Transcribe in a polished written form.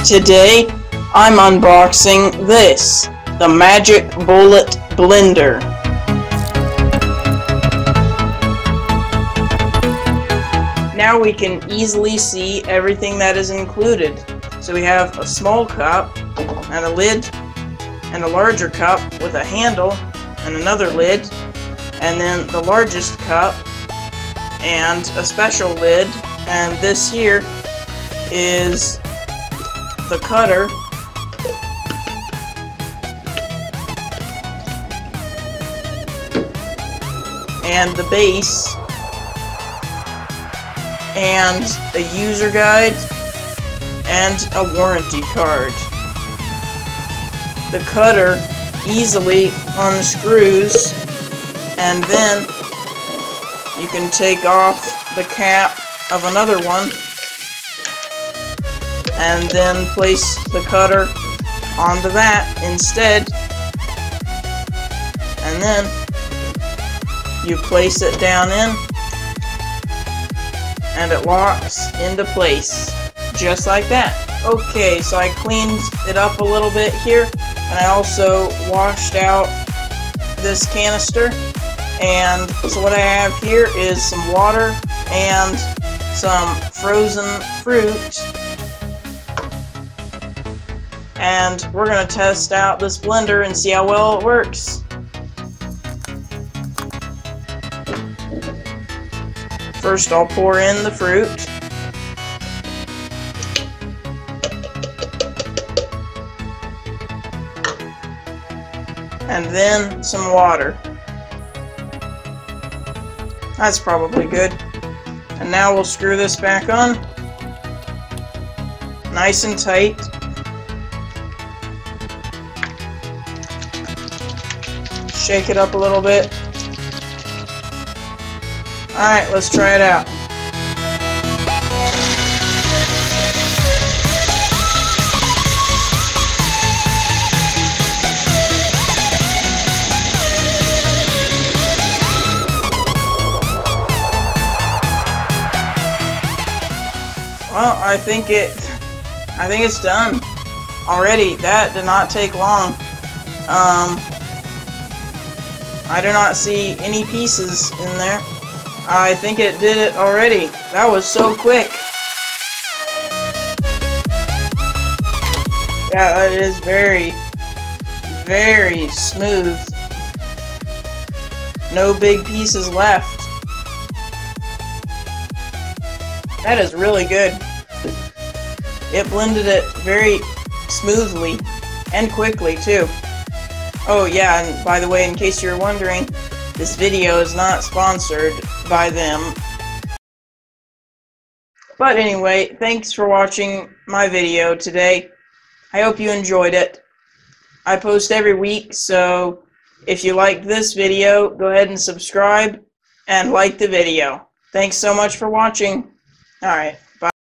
Today, I'm unboxing this, the Magic Bullet Blender. Now we can easily see everything that is included. So we have a small cup, and a lid, and a larger cup with a handle, and another lid, and then the largest cup, and a special lid, and this here is the cutter, and the base, and a user guide, and a warranty card. The cutter easily unscrews, and then you can take off the cap of another one and then place the cutter onto that instead, and then you place it down in and it locks into place just like that. Okay, so I cleaned it up a little bit here, and I also washed out this canister, and so what I have here is some water and some frozen fruit, and we're going to test out this blender and see how well it works. First I'll pour in the fruit, and then some water. That's probably good. And now we'll screw this back on, nice and tight. Shake it up a little bit. Alright, let's try it out. Well, I think it's done already. That did not take long. I do not see any pieces in there. I think it did it already. That was so quick. Yeah, that is very, very smooth. No big pieces left. That is really good. It blended it very smoothly and quickly too. Oh yeah, and by the way, in case you're wondering, this video is not sponsored by them. But anyway, thanks for watching my video today. I hope you enjoyed it. I post every week, so if you liked this video, go ahead and subscribe and like the video. Thanks so much for watching. Alright.